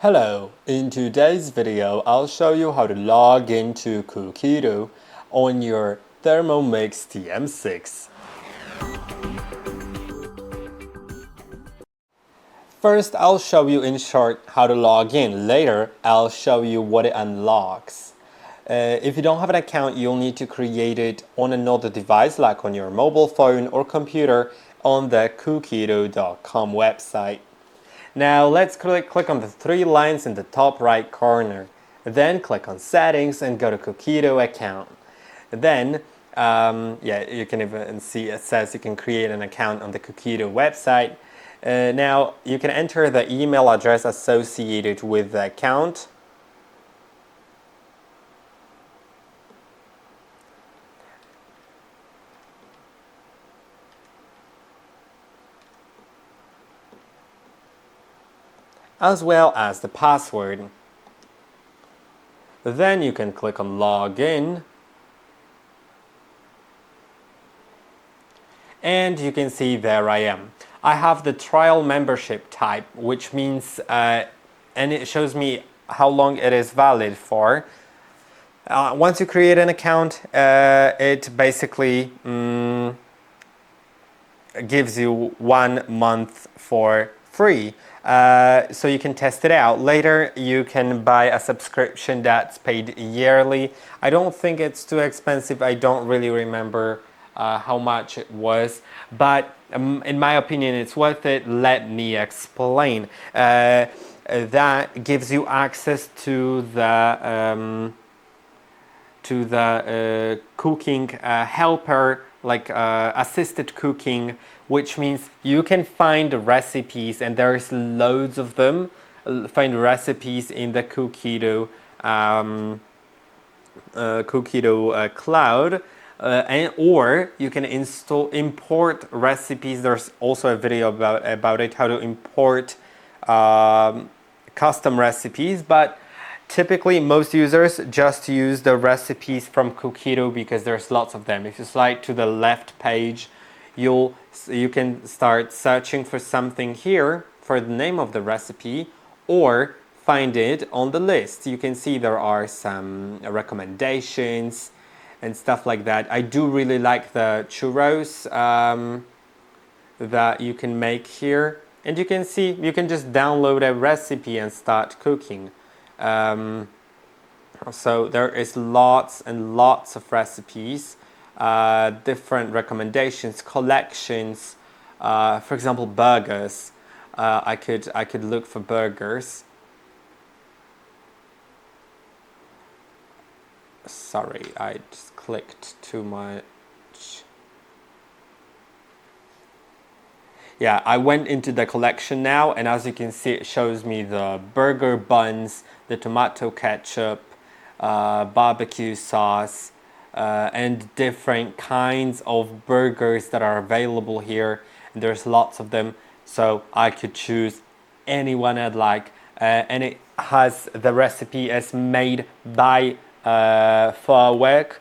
Hello, in today's video, I'll show you how to log into Cookidoo on your Thermomix TM6. First, I'll show you in short how to log in. Later, I'll show you what it unlocks. If you don't have an account, you'll need to create it on another device like on your mobile phone or computer on the Cookidoo.com website. Now let's click on the three lines in the top right corner. Then click on Settings and go to Cookidoo account. Then, you can even see it says you can create an account on the Cookidoo website. Now you can enter the email address associated with the account. As well as the password. Then you can click on Login. And you can see there I am. I have the trial membership type, which means, and it shows me how long it is valid for. Once you create an account, it basically gives you 1 month for free. So you can test it out. Later you can buy a subscription that's paid yearly. I don't think it's too expensive. I don't really remember how much it was, but in my opinion it's worth it. Let me explain. That gives you access to the cooking helper, like assisted cooking, which means you can find recipes, and there's loads of them. Find recipes in the Cookidoo cloud, or you can import recipes. There's also a video about it, how to import custom recipes, but typically most users just use the recipes from Cookidoo because there's lots of them. If you slide to the left page, you can start searching for something here for the name of the recipe, or find it on the list. You can see there are some recommendations and stuff like that. I do really like the churros that you can make here, and you can see you can just download a recipe and start cooking. So there is lots and lots of recipes, different recommendations, collections. For example, burgers. I could look for burgers. Sorry, I just clicked too much. Yeah, I went into the collection now, and as you can see, it shows me the burger buns, the tomato ketchup, barbecue sauce, and different kinds of burgers that are available here. And there's lots of them, so I could choose any one I'd like. And it has the recipe as made by Fairwork,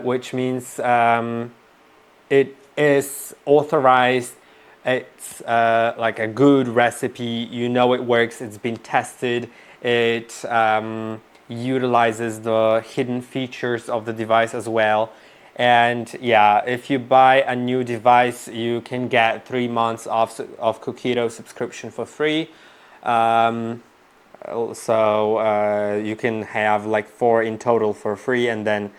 which means it is authorized. It's like a good recipe. You know it works. It's been tested. It utilizes the hidden features of the device as well. And yeah, if you buy a new device, you can get 3 months of Cookidoo subscription for free. So you can have like 4 in total for free, and then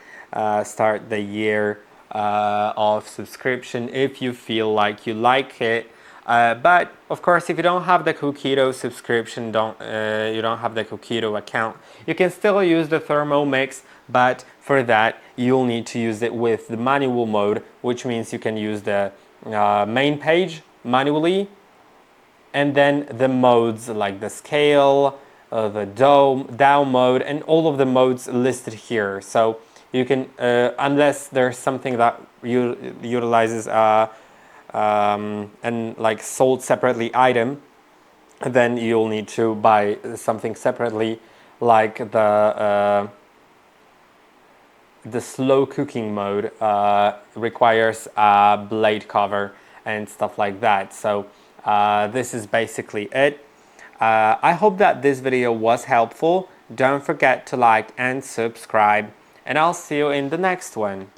start the year of subscription if you feel like you like it. But of course, if you don't have the Cookidoo subscription, you don't have the Cookidoo account, you can still use the Thermomix, but for that you'll need to use it with the manual mode, which means you can use the main page manually, and then the modes like the scale, the down mode, and all of the modes listed here. So you can, unless there's something that utilizes and like sold separately item, then you'll need to buy something separately, like the slow cooking mode requires a blade cover and stuff like that. So this is basically it. I hope that this video was helpful. Don't forget to like and subscribe, and I'll see you in the next one.